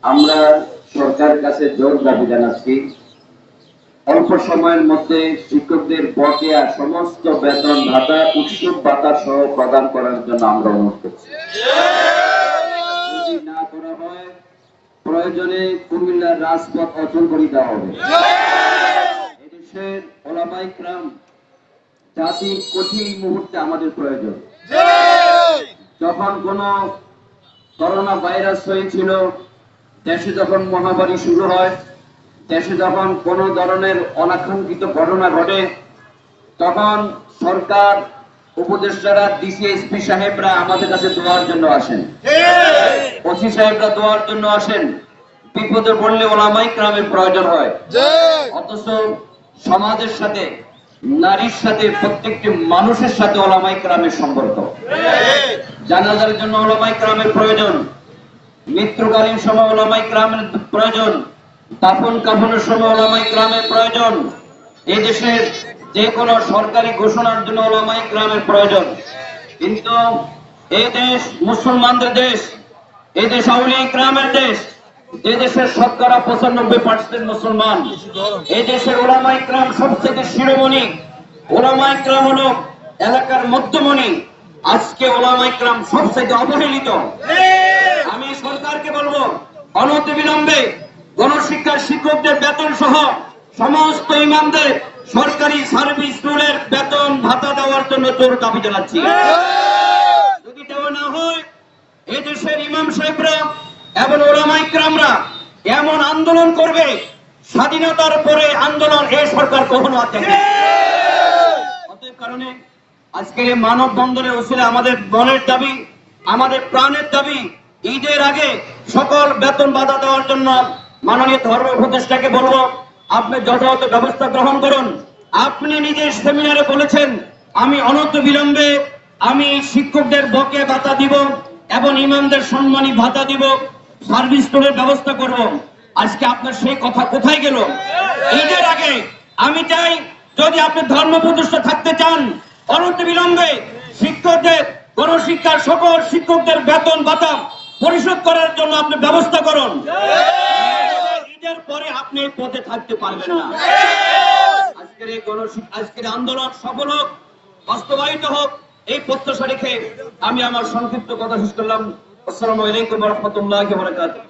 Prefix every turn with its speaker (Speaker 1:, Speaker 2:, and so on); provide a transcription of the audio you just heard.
Speaker 1: আমরা সরকারের কাছে জোর দাবি জানাচ্ছি, অল্প সময়ের মধ্যে শিক্ষকদের বকেয়া সমস্ত বেতন ভাতা, উৎসব ভাতা সহ প্রদান করার জন্য আমরা অনুরোধ করছি। যদি না করা হয়, প্রয়োজনে কুমিল্লার রাজপথ অচল করে দেওয়া হবে। এদেশের ওলামায়ে কেরাম জাতির কঠিন মুহূর্তে আমাদের প্রয়োজন। যখন কোন করোনা ভাইরাস হয়েছিল, দেশে যখন মহামারী শুরু হয়, দেশে যখন কোন ধরনের অনাকাঙ্ক্ষিত ঘটনা ঘটে, তখন সরকার উপদেষ্টারা, ডিসি, এসপি সাহেবরা আমাদের কাছে দোয়ার জন্য আসেন, ওসি সাহেবরা দোয়ার জন্য আসেন। বিপদে পড়লে ওলামায়ে কেরামের প্রয়োজন হয়। অথচ সমাজের সাথে, নারীর সাথে, প্রত্যেকটি মানুষের সাথে ওলামায়ে কেরামের সম্পর্ক। জানাজার জন্য ওলামায়ে কেরামের প্রয়োজন, মৃত্যুকালীন সময় ওলামায়ে কেরামের প্রয়োজন, দাফন কাফনের সময় ওলামায়ে কেরামের প্রয়োজন, এই দেশের যে কোনো সরকারি ঘোষণার জন্য ওলামায়ে কেরামের প্রয়োজন। কিন্তু এই দেশ মুসলমানদের দেশ, এই দেশ আউলিয়া কেরামের দেশ, এই দেশের শতকরা 95% মুসলমান। এই দেশের ওলামায়ে কেরাম সবচেয়ে শিরোমণি। ওলামায়ে কেরাম হলো এলাকার মধ্যমণি। আজকে ওলামায়ে কেরাম সবচেয়ে অবহেলিত। আমি সরকারকে বলবো, অনতিবিলম্বে গণশিক্ষার শিক্ষকদের বেতন সহ সমস্ত ইমামদের সরকারি সার্ভিস রুলের বেতন ভাতা দেওয়ার জন্য জোর দাবি জানাচ্ছি। যদি দেওয়া না হয়, এই দেশের ইমাম সাহেবরা এবং ওলামায়ে কেরামরা এমন আন্দোলন করবে, স্বাধীনতার পরে আন্দোলন এই সরকার কখনো আর দেখে। অতএব কারণে আজকের এই মানববন্ধনের উসিলে আমাদের মনের দাবি, আমাদের প্রাণের দাবি, ঈদের আগে সকল বেতন বাধা দেওয়ার জন্য মাননীয় ধর্ম উপদেষ্টাকে বলবো, আপনি যথাযথ ব্যবস্থা গ্রহণ করুন। আপনি নিজের সেমিনারে বলেছেন, আমি অনতিবিলম্বে আমি শিক্ষকদের বকেয়া ভাতা দিব এবং ইমামদের সম্মানী ভাতা দিব, সার্ভিস টোলের ব্যবস্থা করব। আজকে আপনার সেই কথা কোথায় গেল? ঈদের আগে আমি চাই, যদি আপনি ধর্ম উপদেষ্টা থাকতে চান, অনতিবিলম্বে শিক্ষকদের, গণশিক্ষার সকল শিক্ষকদের বেতন ভাতা পরিশোধ করার জন্য আপনি ব্যবস্থা করুন। ঈদের পরে আপনি এই পদে থাকতে পারবেন না। আজকের আন্দোলন সফল হোক, বাস্তবায়িত হোক, এই প্রত্যাশা রেখে আমি আমার সংক্ষিপ্ত কথা শেষ করলাম। আসসালামু আলাইকুম ওয়া রাহমাতুল্লাহি ওয়া বারাকাতুহু।